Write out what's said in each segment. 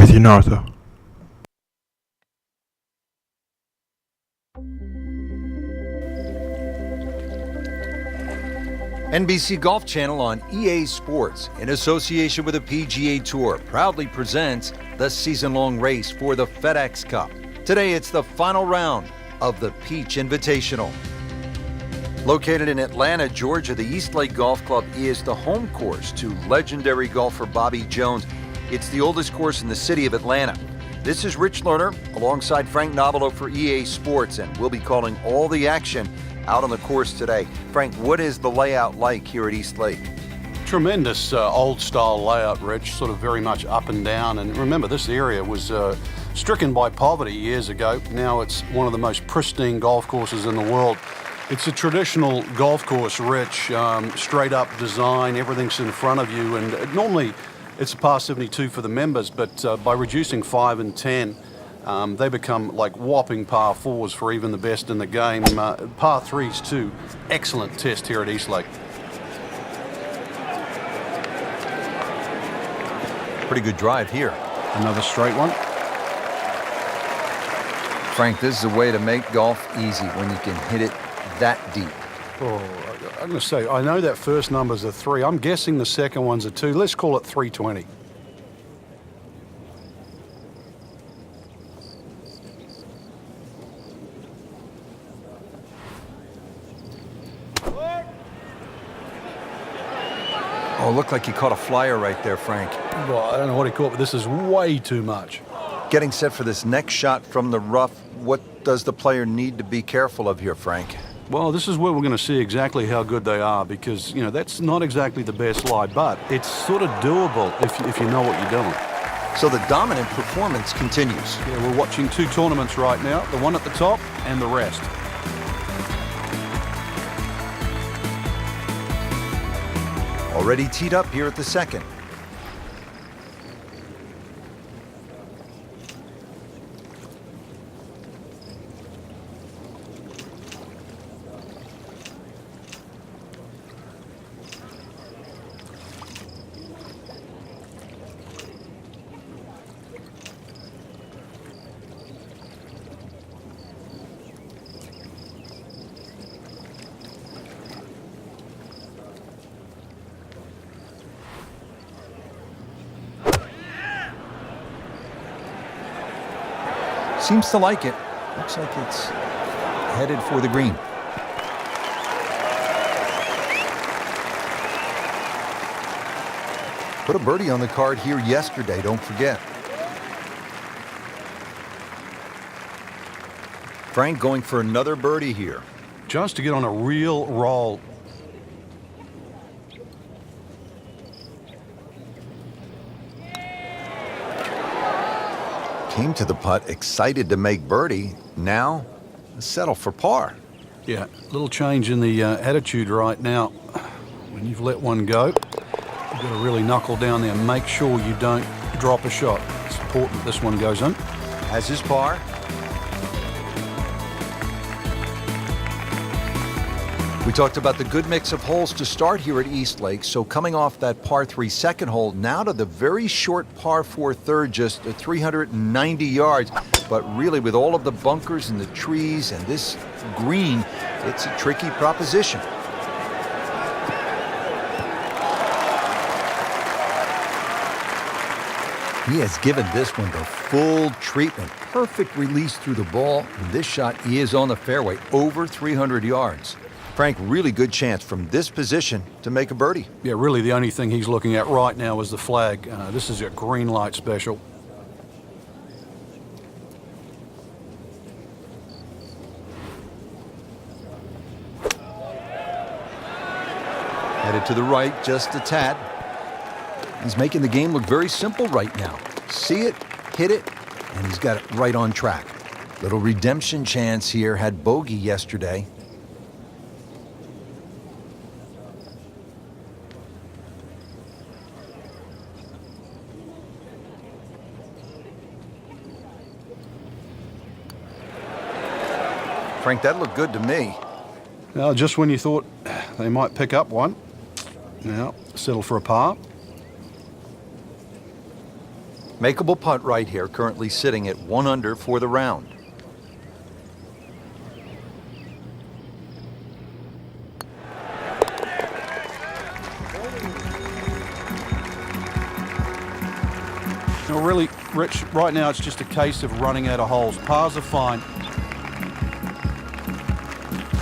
Matthew Norther. NBC Golf Channel on EA Sports, in association with the PGA Tour, proudly presents the season-long race for the FedEx Cup. Today, it's the final round of the Peach Invitational. Located in Atlanta, Georgia, the East Lake Golf Club is the home course to legendary golfer Bobby Jones. It's the oldest course in the city of Atlanta. This is Rich Lerner alongside Frank Nobilo for EA Sports, and we'll be calling all the action out on the course today. Frank, what is the layout like here at East Lake? Tremendous old-style layout, Rich, sort of very much up and down. And remember, this area was stricken by poverty years ago. Now it's one of the most pristine golf courses in the world. It's a traditional golf course, Rich, straight-up design, everything's in front of you. And normally it's a par 72 for the members, but by reducing 5 and 10, they become like whopping par 4s for even the best in the game. Par 3s too. Excellent test here at East Lake. Pretty good drive here. Another straight one. Frank, this is a way to make golf easy when you can hit it that deep. Oh, I'm going to say, I know that first number's a 3. I'm guessing the second one's a 2. Let's call it 320. Oh, looked like he caught a flyer right there, Frank. Well, I don't know what he caught, but this is way too much. Getting set for this next shot from the rough, what does the player need to be careful of here, Frank? Well, this is where we're going to see exactly how good they are because, you know, that's not exactly the best lie, but it's sort of doable if you know what you're doing. So the dominant performance continues. Yeah, we're watching 2 tournaments right now, the one at the top and the rest. Already teed up here at the second. Seems to like it. Looks like it's headed for the green. Put a birdie on the card here yesterday, don't forget. Frank going for another birdie here. Just to get on a real roll. Came to the putt, excited to make birdie. Now, settle for par. Yeah, a little change in the attitude right now. When you've let one go, you've got to really knuckle down there and make sure you don't drop a shot. It's important this one goes in. Has his par. We talked about the good mix of holes to start here at East Lake. So coming off that par 3 second hole, now to the very short par 4 third, just 390 yards. But really, with all of the bunkers and the trees and this green, it's a tricky proposition. He has given this one the full treatment. Perfect release through the ball. And this shot is on the fairway, over 300 yards. Frank, really good chance from this position to make a birdie. Yeah, really the only thing he's looking at right now is the flag. This is a green light special. Headed to the right, just a tad. He's making the game look very simple right now. See it, hit it, and he's got it right on track. Little redemption chance here, had bogey yesterday. Frank, that looked good to me. Now, just when you thought they might pick up one, now settle for a par. Makeable putt right here, currently sitting at 1 under for the round. Now really, Rich, right now it's just a case of running out of holes. Pars are fine.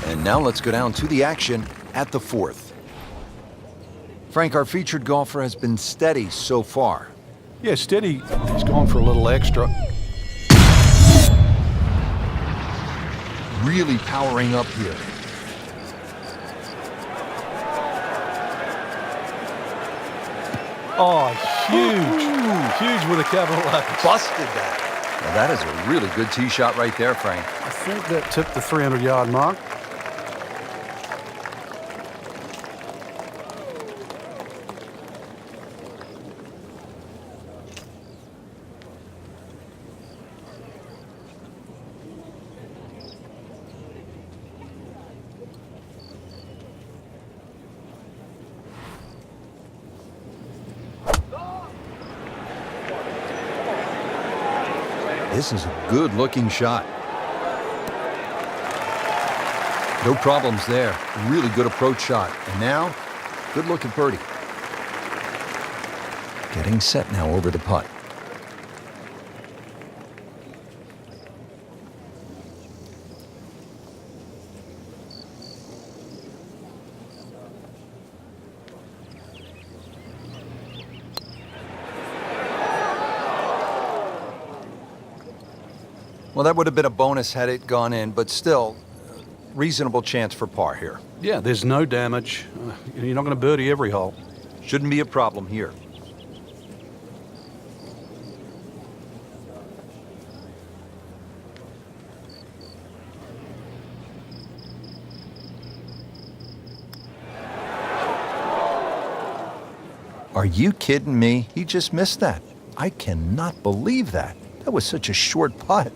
And now let's go down to the action at the 4th. Frank, our featured golfer has been steady so far. Yeah, steady. He's gone for a little extra. Really powering up here. Oh, huge. Huge with a capital H. Busted that. Now that is a really good tee shot right there, Frank. I think that tipped the 300-yard mark. This is a good-looking shot. No problems there. Really good approach shot. And now, good look at birdie. Getting set now over the putt. Well, that would have been a bonus had it gone in, but still, reasonable chance for par here. Yeah, there's no damage. You're not going to birdie every hole. Shouldn't be a problem here. Are you kidding me? He just missed that. I cannot believe that. That was such a short putt.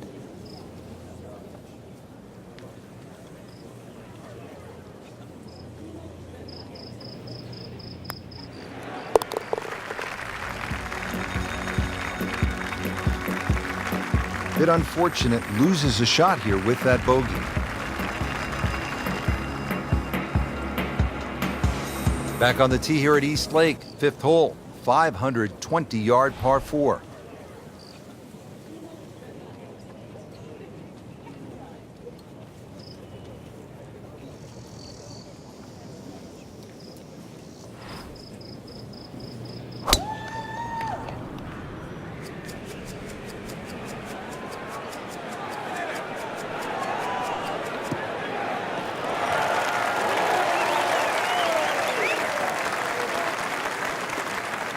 Bit unfortunate, loses a shot here with that bogey. Back on the tee here at East Lake, 5th hole, 520-yard par 4.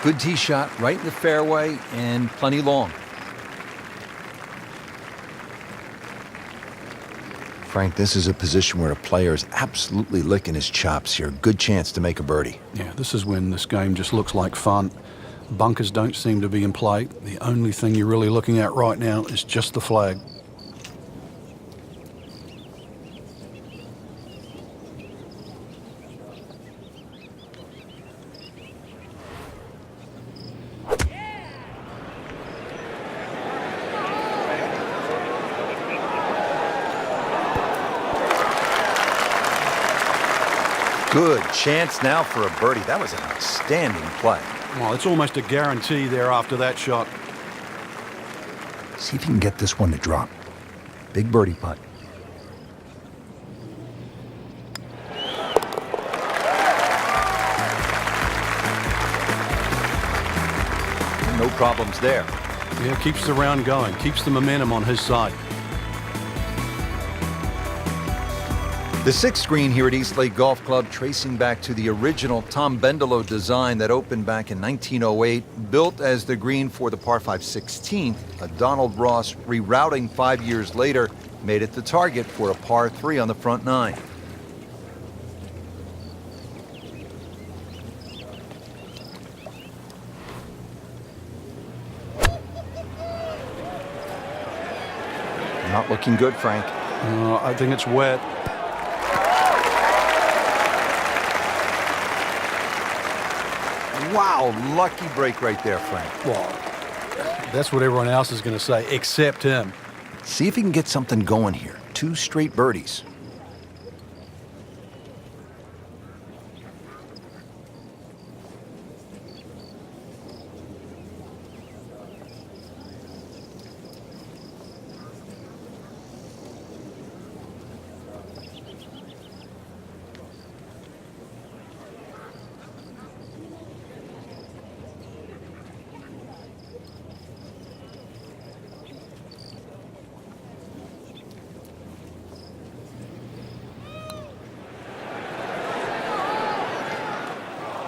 Good tee shot right in the fairway and plenty long. Frank, this is a position where a player is absolutely licking his chops here. Good chance to make a birdie. Yeah, this is when this game just looks like fun. Bunkers don't seem to be in play. The only thing you're really looking at right now is just the flag. Good chance now for a birdie. That was an outstanding play. Well, it's almost a guarantee there after that shot. See if you can get this one to drop. Big birdie putt. No problems there. Yeah, keeps the round going, keeps the momentum on his side. The 6th green here at East Lake Golf Club, tracing back to the original Tom Bendelow design that opened back in 1908, built as the green for the par 5 16th. A Donald Ross rerouting 5 years later made it the target for a par 3 on the front 9. Not looking good, Frank. I think it's wet. Wow, lucky break right there, Frank. Well, That's what everyone else is going to say, except him. See if he can get something going here. 2 straight birdies.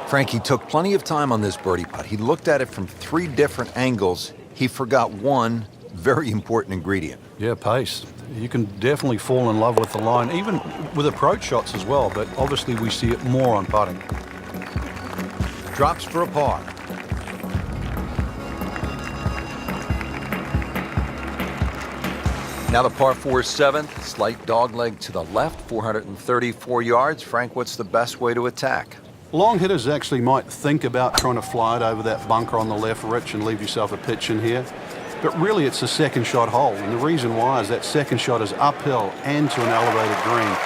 Frankie took plenty of time on this birdie putt. He looked at it from 3 different angles. He forgot one very important ingredient. Yeah, pace. You can definitely fall in love with the line, even with approach shots as well, but obviously we see it more on putting. Drops for a par. Now the par 4 7th, slight dogleg to the left, 434 yards. Frank, what's the best way to attack? Long hitters actually might think about trying to fly it over that bunker on the left, Rich, and leave yourself a pitch in here. But really, it's a second shot hole. And the reason why is that second shot is uphill and to an elevated green.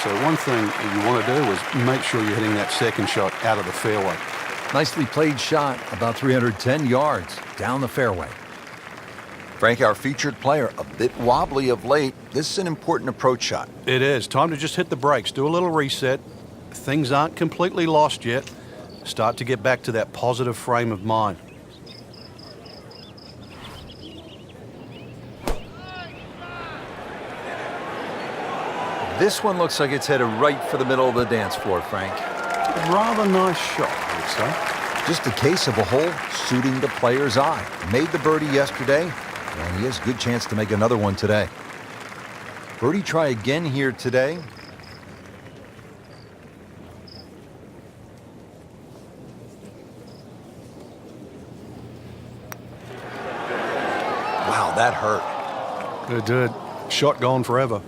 So one thing you want to do is make sure you're hitting that second shot out of the fairway. Nicely played shot, about 310 yards down the fairway. Frank, our featured player, a bit wobbly of late. This is an important approach shot. It is. Time to just hit the brakes, do a little reset. Things aren't completely lost yet. Start to get back to that positive frame of mind. This one looks like it's headed right for the middle of the dance floor, Frank. Rather nice shot, I would say. Just a case of a hole suiting the player's eye. Made the birdie yesterday, and he has a good chance to make another one today. Birdie try again here today. Wow, that hurt. It did. Shot gone forever.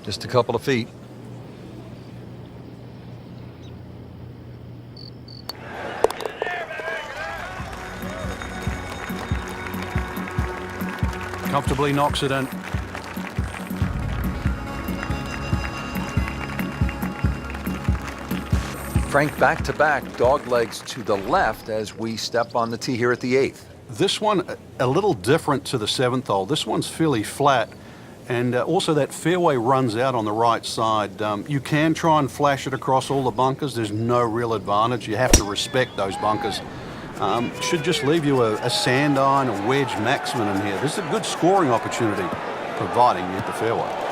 Just a couple of feet. Comfortably knocks it in. Frank, back-to-back dog legs to the left as we step on the tee here at the 8th. This one, a little different to the 7th hole. This one's fairly flat, and also that fairway runs out on the right side. You can try and flash it across all the bunkers. There's no real advantage. You have to respect those bunkers. Should just leave you a sand iron, a wedge maximum in here. This is a good scoring opportunity, providing you hit the fairway.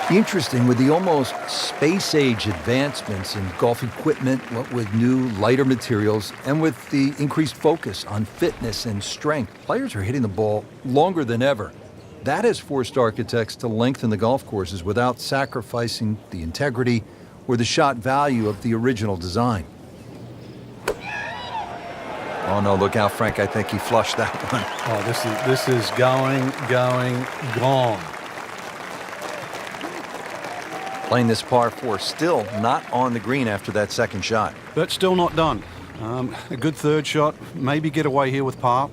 Interesting, with the almost space-age advancements in golf equipment, what with new, lighter materials, and with the increased focus on fitness and strength, players are hitting the ball longer than ever. That has forced architects to lengthen the golf courses without sacrificing the integrity or the shot value of the original design. Oh no, look out, Frank. I think he flushed that one. Oh, this is going, gone. Playing this par 4, still not on the green after that second shot. But still not done. A good third shot, maybe get away here with par.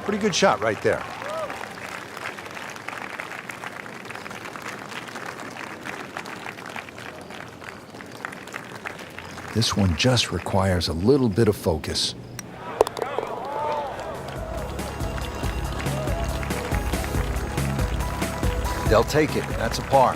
Pretty good shot right there. This one just requires a little bit of focus. They'll take it. That's a par.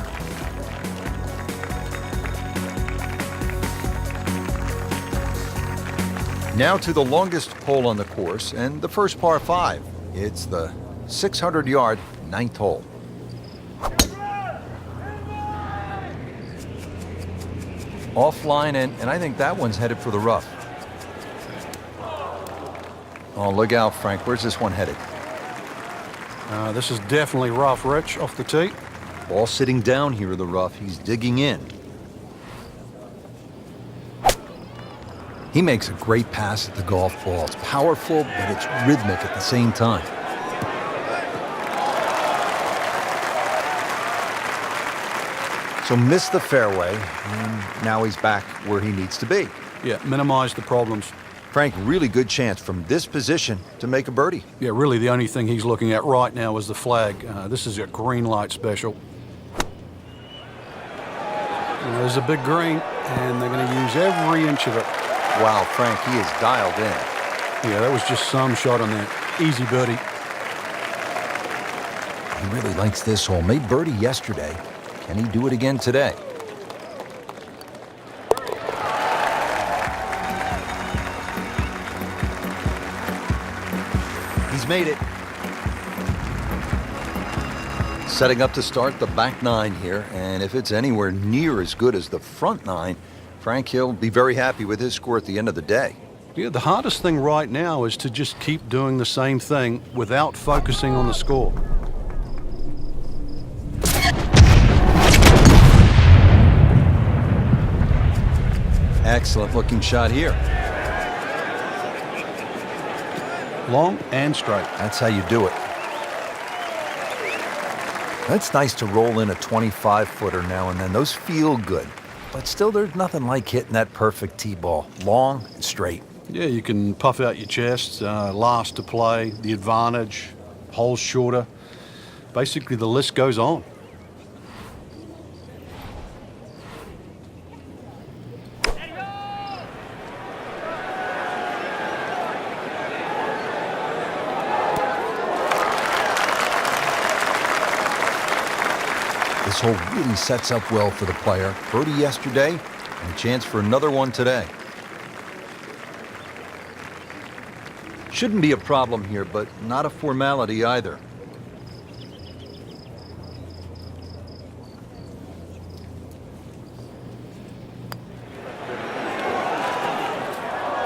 Now to the longest hole on the course and the first par 5. It's the 600-yard 9th hole. Offline, and I think that one's headed for the rough. Oh, look out, Frank. Where's this one headed? This is definitely rough, Rich, off the tee. Ball sitting down here in the rough. He's digging in. He makes a great pass at the golf ball. It's powerful, but it's rhythmic at the same time. So missed the fairway, and now he's back where he needs to be. Yeah, minimize the problems. Frank, really good chance from this position to make a birdie. Yeah, really the only thing he's looking at right now is the flag. This is a green light special. And there's a big green, and they're going to use every inch of it. Wow, Frank, he is dialed in. Yeah, that was just some shot on there. Easy birdie. He really likes this hole. Made birdie yesterday. Can he do it again today? He's made it. Setting up to start the back nine here, and if it's anywhere near as good as the front nine, Frank Hill will be very happy with his score at the end of the day. Yeah, the hardest thing right now is to just keep doing the same thing without focusing on the score. Excellent looking shot here. Long and straight. That's how you do it. It's nice to roll in a 25-footer now and then. Those feel good. But still, there's nothing like hitting that perfect tee ball. Long and straight. Yeah, you can puff out your chest, last to play, the advantage, holes shorter. Basically, the list goes on. This hole really sets up well for the player. Birdie yesterday, and a chance for another one today. Shouldn't be a problem here, but not a formality either.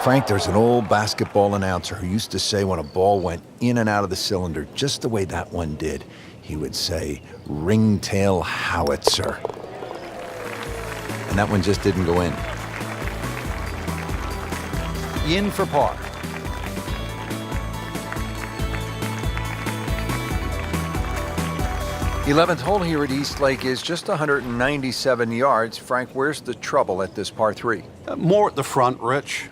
Frank, there's an old basketball announcer who used to say when a ball went in and out of the cylinder, just the way that one did, he would say, ringtail howitzer. And that one just didn't go in. In for par. th hole here at East Lake is just 197 yards. Frank, where's the trouble at this par 3? More at the front, Rich.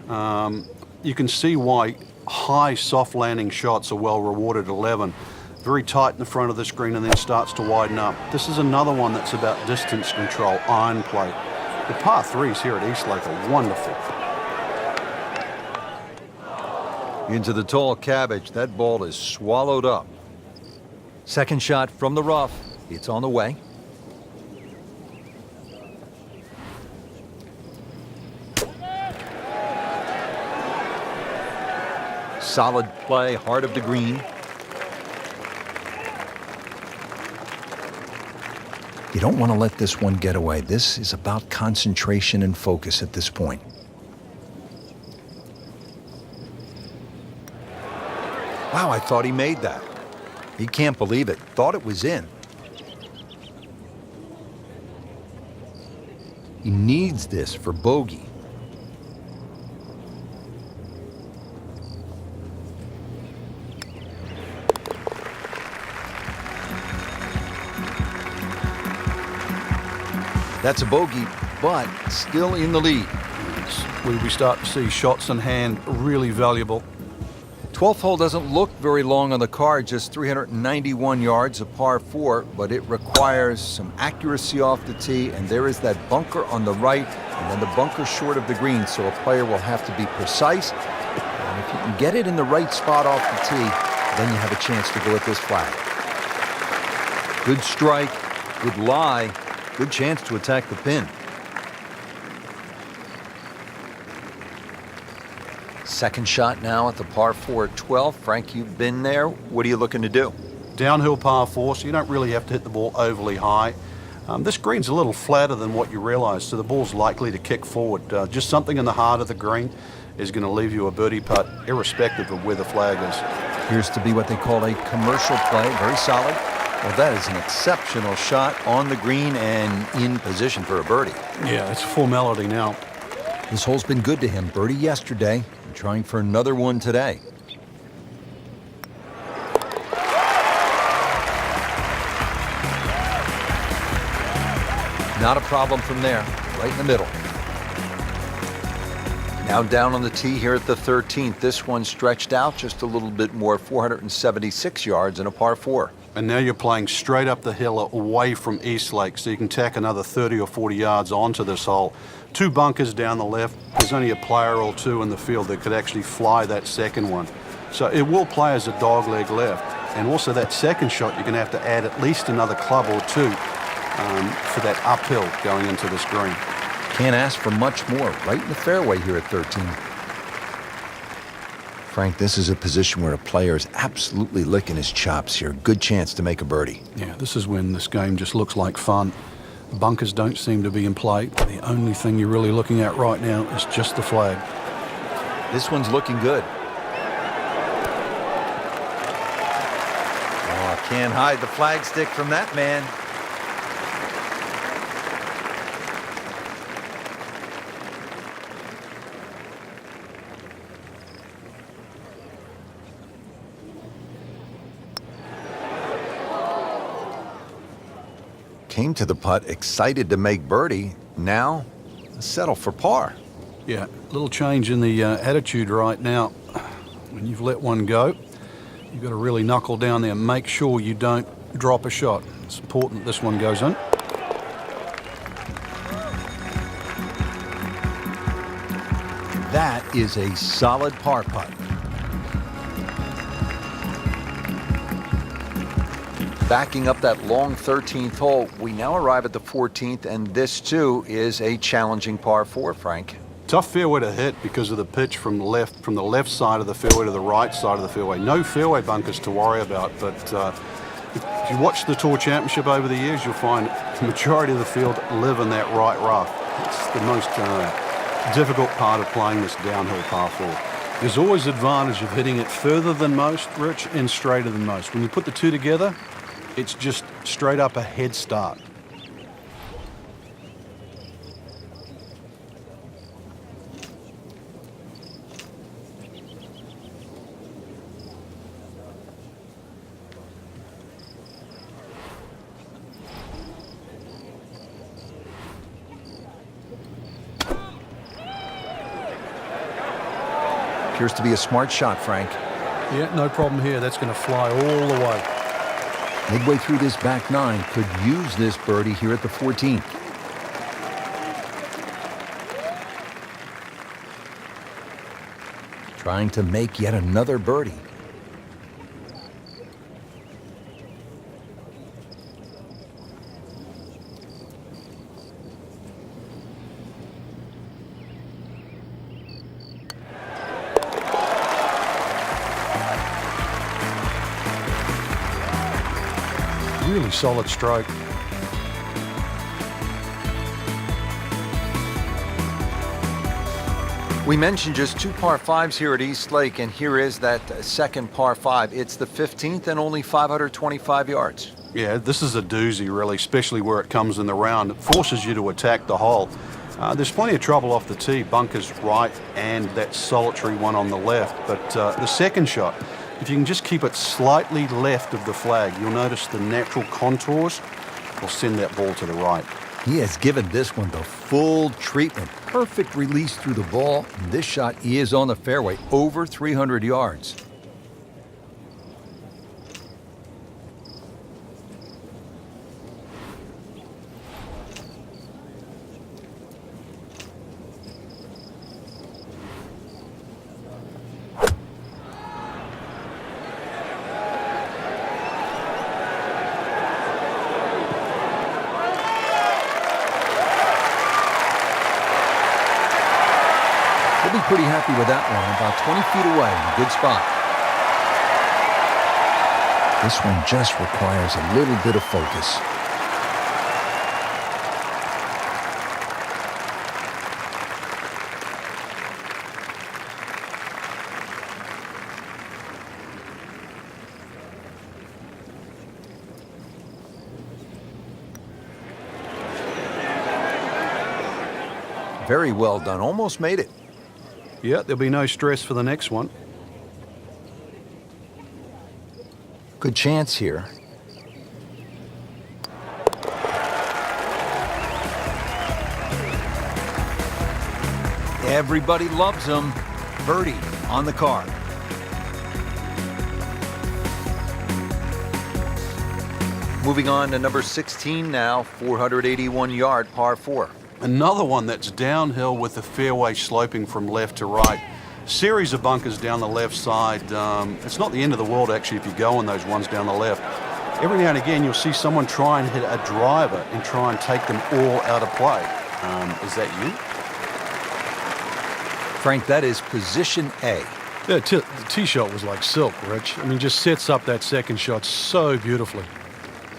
You can see why high soft landing shots are well rewarded at 11. Very tight in the front of this green and then starts to widen up. This is another one that's about distance control, iron play. The par 3s here at East Lake are wonderful. Into the tall cabbage. That ball is swallowed up. Second shot from the rough. It's on the way. Solid play, heart of the green. You don't want to let this one get away. This is about concentration and focus at this point. Wow, I thought he made that. He can't believe it. Thought it was in. He needs this for bogey. That's a bogey, but still in the lead. When we start to see shots in hand, really valuable. 12th hole doesn't look very long on the card, just 391 yards, a par 4, but it requires some accuracy off the tee, and there is that bunker on the right, and then the bunker short of the green, so a player will have to be precise. And if you can get it in the right spot off the tee, then you have a chance to go at this flag. Good strike, good lie, good chance to attack the pin. Second shot now at the par 4 at 12. Frank, you've been there. What are you looking to do? Downhill par 4, so you don't really have to hit the ball overly high. This green's a little flatter than what you realize, so the ball's likely to kick forward. Just something in the heart of the green is going to leave you a birdie putt, irrespective of where the flag is. Appears to be what they call a commercial play. Very solid. Well, that is an exceptional shot on the green and in position for a birdie. Yeah, it's a formality now. This hole's been good to him. Birdie yesterday and trying for another one today. Not a problem from there, right in the middle. Now down on the tee here at the 13th. This one stretched out just a little bit more, 476 yards and a par 4. And now you're playing straight up the hill away from Eastlake, so you can tack another 30 or 40 yards onto this hole. 2 bunkers down the left. There's only a player or 2 in the field that could actually fly that second one. So it will play as a dogleg left. And also that second shot, you're going to have to add at least another club or 2 for that uphill going into this green. Can't ask for much more. Right in the fairway here at 13. Frank, this is a position where a player is absolutely licking his chops here. Good chance to make a birdie. Yeah, this is when this game just looks like fun. Bunkers don't seem to be in play. The only thing you're really looking at right now is just the flag. This one's looking good. Oh, can't hide the flag stick from that man. Came to the putt excited to make birdie. Now settle for par. Yeah, a little change in the attitude right now. When you've let one go, you've got to really knuckle down there and make sure you don't drop a shot. It's important that this one goes in. That is a solid par putt. Backing up that long 13th hole, we now arrive at the 14th, and this too is a challenging par 4, Frank. Tough fairway to hit because of the pitch from the left side of the fairway to the right side of the fairway. No fairway bunkers to worry about, but if you watch the Tour Championship over the years, you'll find the majority of the field live in that right rough. It's the most difficult part of playing this downhill par 4. There's always advantage of hitting it further than most, Rich, and straighter than most. When you put the two together, it's just straight up a head start. Appears to be a smart shot, Frank. Yeah, no problem here. That's going to fly all the way. Midway through this back 9, could use this birdie here at the 14th. Trying to make yet another birdie. Really solid stroke. We mentioned just 2 par 5s here at Eastlake, and here is that second par 5. It's the 15th and only 525 yards. Yeah, this is a doozy, really, especially where it comes in the round. It forces you to attack the hole. There's plenty of trouble off the tee, bunkers right and that solitary one on the left. But the second shot, if you can just keep it slightly left of the flag, you'll notice the natural contours will send that ball to the right. He has given this one the full treatment. Perfect release through the ball. And this shot is on the fairway, over 300 yards. He'll be pretty happy with that one, about 20 feet away, in a good spot. This one just requires a little bit of focus. Very well done. Almost made it. Yeah, there'll be no stress for the next one. Good chance here. Everybody loves him. Birdie on the card. Moving on to number 16 now, 481-yard par 4. Another one that's downhill with the fairway sloping from left to right. Series of bunkers down the left side. It's not the end of the world, actually, if you go on those ones down the left. Every now and again, you'll see someone try and hit a driver and try and take them all out of play. Is that you? Frank, that is position A. Yeah, the tee shot was like silk, Rich. I mean, just sets up that second shot so beautifully.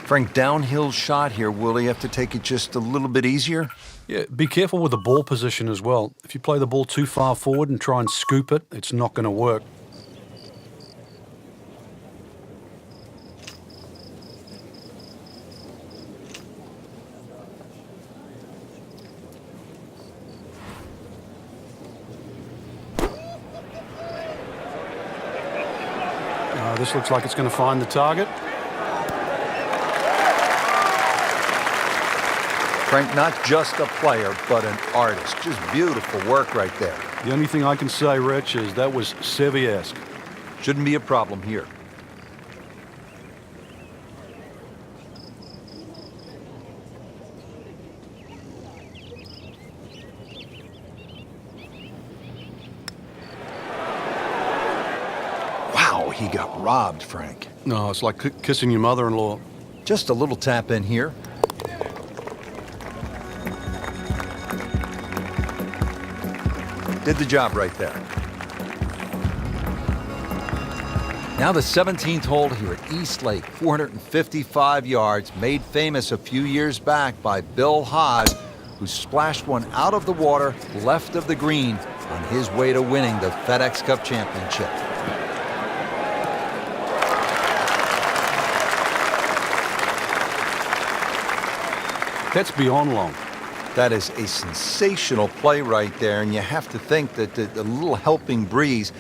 Frank, downhill shot here. Will he have to take it just a little bit easier? Yeah, be careful with the ball position as well. If you play the ball too far forward and try and scoop it, it's not going to work. This looks like it's going to find the target. Frank, not just a player, but an artist. Just beautiful work right there. The only thing I can say, Rich, is that was Seve-esque. Shouldn't be a problem here. Wow, he got robbed, Frank. No, it's like kissing your mother-in-law. Just a little tap in here. Did the job right there. Now the 17th hole here at East Lake, 455 yards, made famous a few years back by Bill Haas, who splashed one out of the water left of the green on his way to winning the FedEx Cup Championship. That's beyond long. That is a sensational play right there, and you have to think that the little helping breeze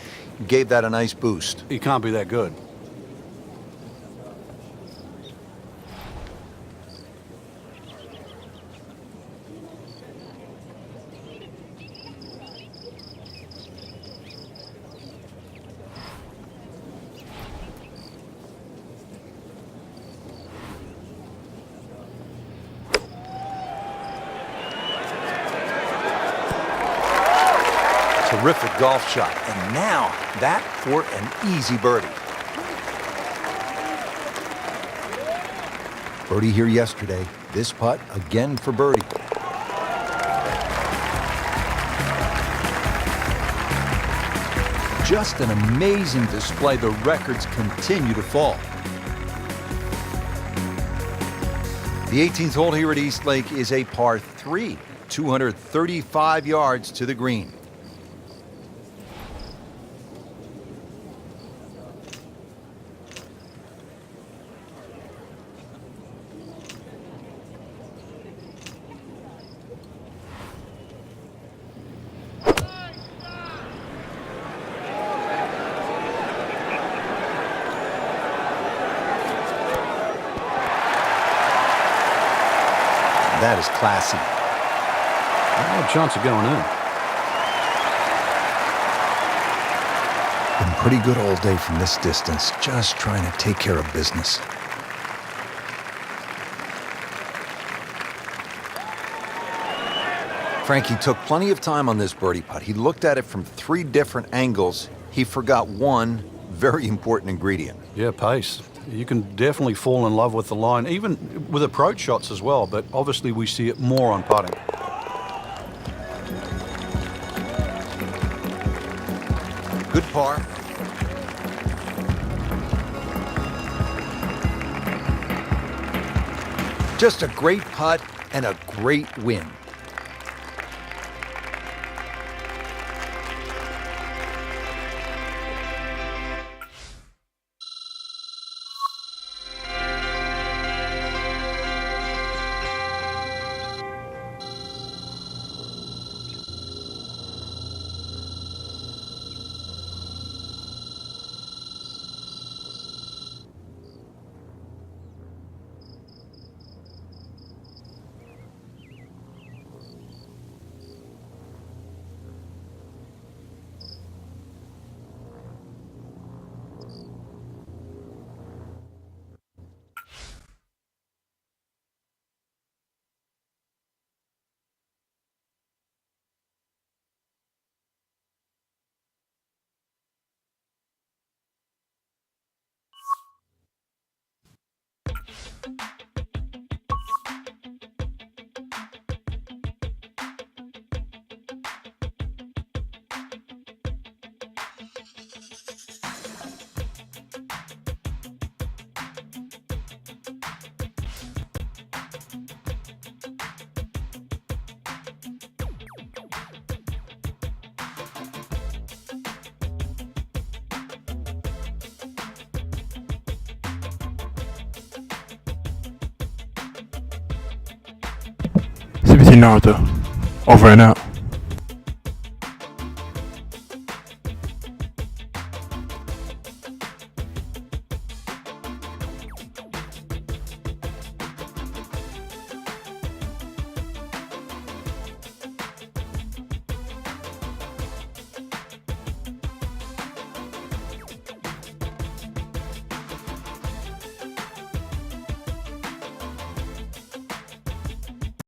gave that a nice boost. He can't be that good. Terrific golf shot, and now that for an easy birdie. Birdie here yesterday. This putt again for birdie. Just an amazing display. The records continue to fall. The 18th hole here at East Lake is a par 3, 235 yards to the green. That is classy. No chance of going in. Been pretty good all day from this distance, just trying to take care of business. Frankie took plenty of time on this birdie putt. He looked at it from 3 different angles. He forgot one very important ingredient. Yeah, pace. You can definitely fall in love with the line, even with approach shots as well, but obviously we see it more on putting. Good par. Just a great putt and a great win. Matthew Narda, over and out.